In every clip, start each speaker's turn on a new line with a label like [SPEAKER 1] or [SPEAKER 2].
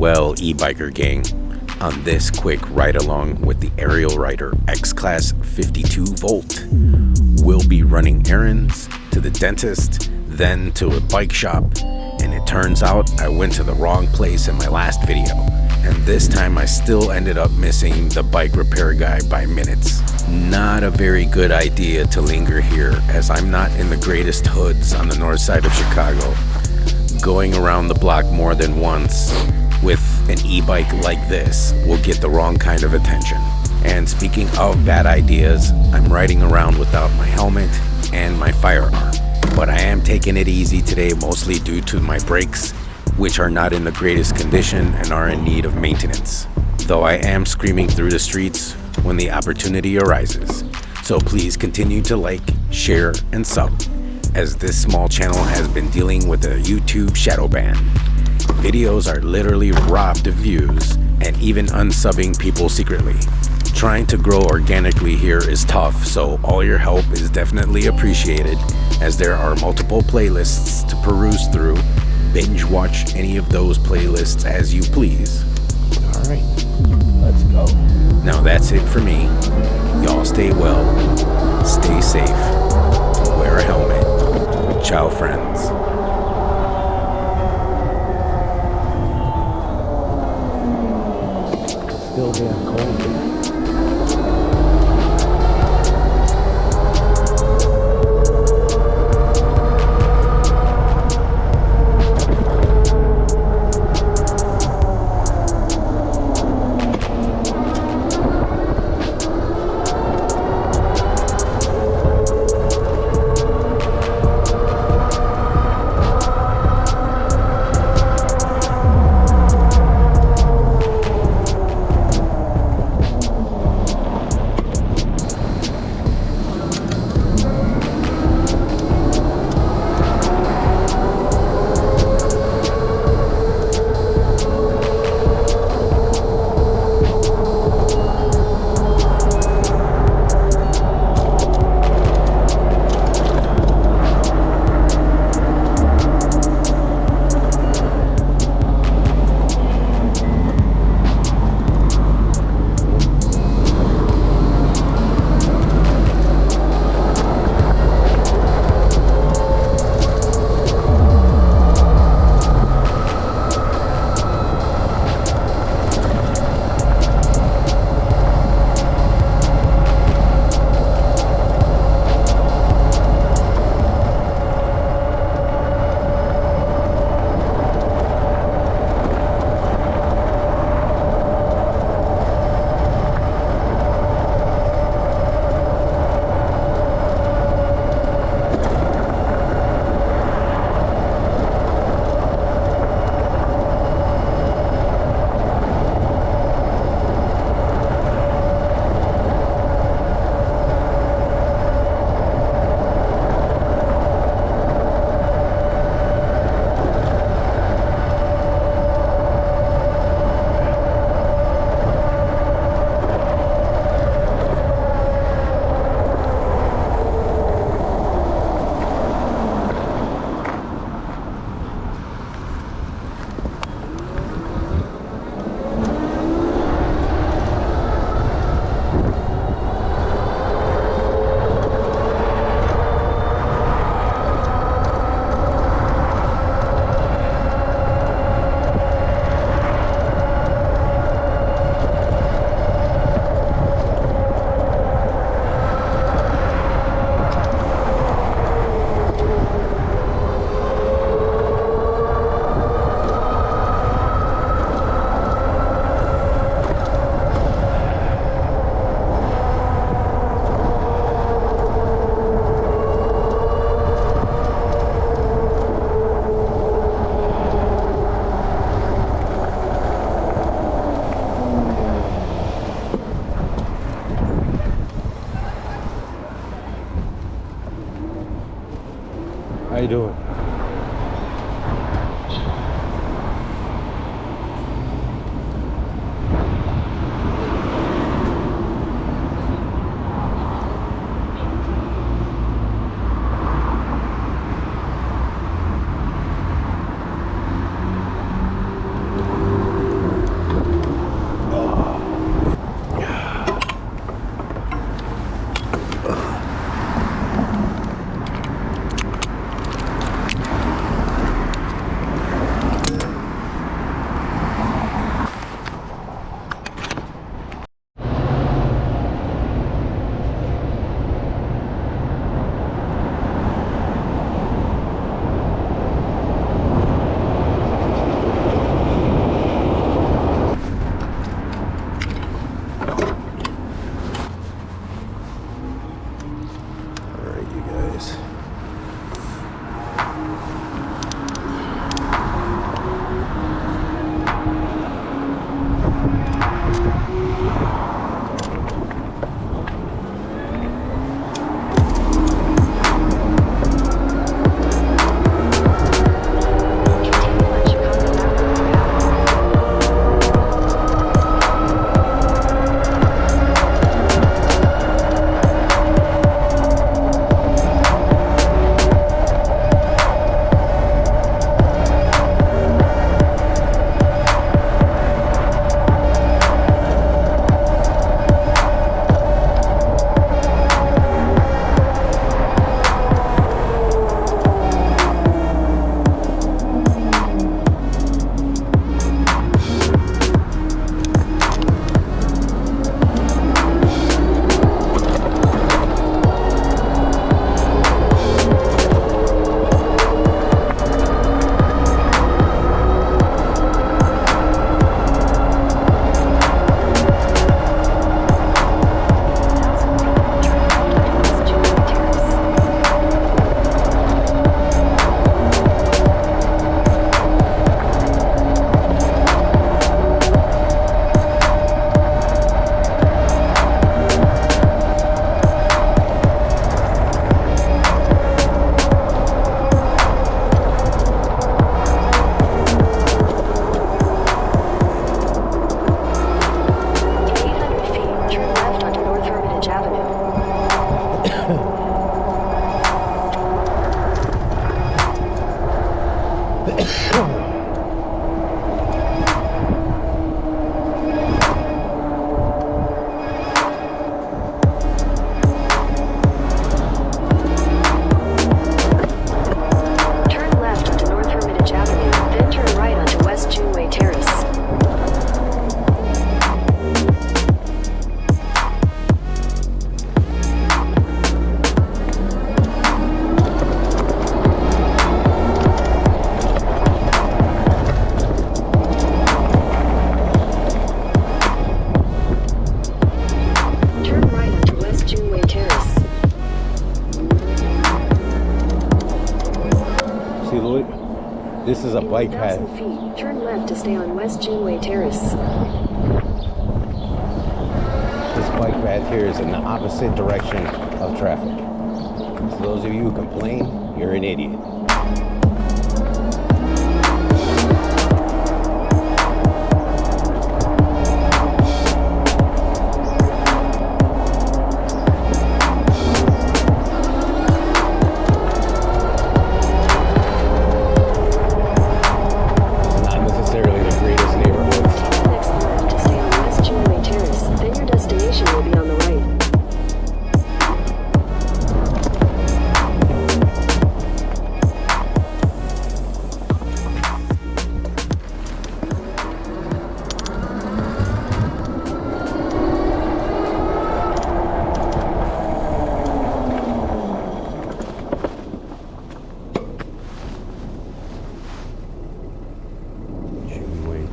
[SPEAKER 1] Well, e-biker gang. On this quick ride-along with the Ariel rider Xclass 52V, we'll be running errands, to the dentist, then to a bike shop, and it turns out I went to the wrong place in my last video, and this time I still ended up missing the bike repair guy by minutes. Not a very good idea to linger here, as I'm not in the greatest hoods on the north side of Chicago. Going around the block more than once with an e-bike like this will get the wrong kind of attention. And speaking of bad ideas, I'm riding around without my helmet and my firearm. But I am taking it easy today, mostly due to my brakes, which are not in the greatest condition and are in need of maintenance. Though I am screaming through the streets when the opportunity arises. So please continue to like, share, and sub, as this small channel has been dealing with a YouTube shadow ban. Videos are literally robbed of views and even unsubbing people secretly. Trying to grow organically here is tough, so all your help is definitely appreciated, as there are multiple playlists to peruse through. Binge watch any of those playlists as you please. Alright, let's go. Now that's it for me. Y'all stay well, stay safe, wear a helmet. Ciao, friends. Still damn cold.
[SPEAKER 2] How you doing?
[SPEAKER 1] boys. This is a bike path.
[SPEAKER 2] 1,000 feet, turn left to stay on West Juneway Terrace.
[SPEAKER 1] This bike path here is in the opposite direction of traffic. So those of you who complain, you're an idiot.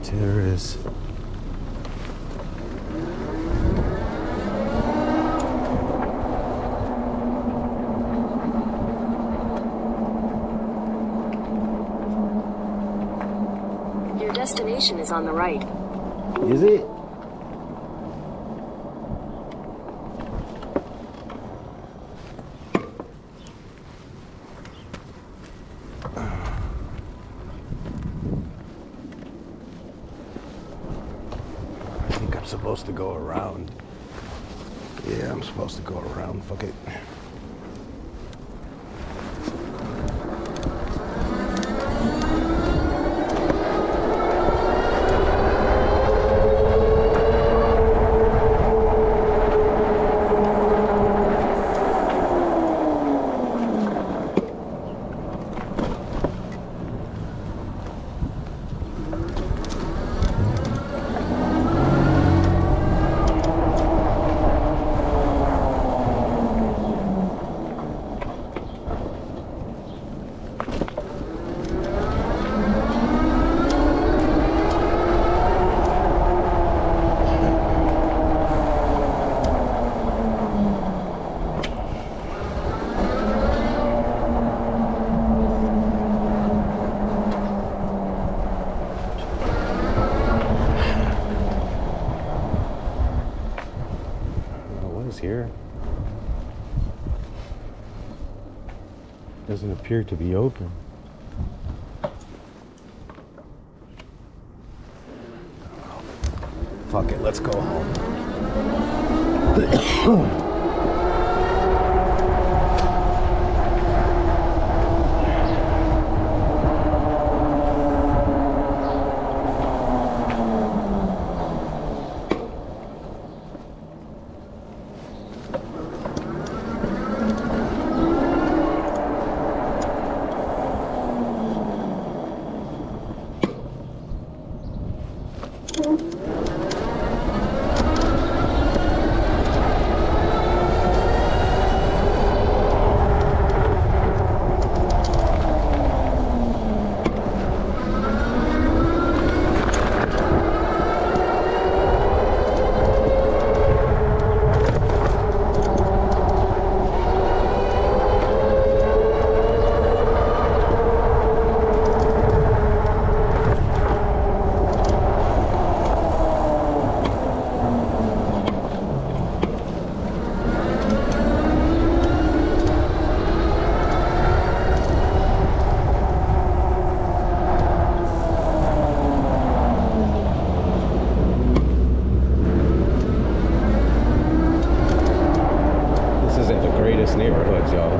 [SPEAKER 1] Terrace.
[SPEAKER 2] Your destination is on the right.
[SPEAKER 1] Is it? I'm supposed to go around. Yeah, I'm supposed to go around. Fuck it. Doesn't appear to be open. Fuck it, let's go home. Neighborhoods, y'all.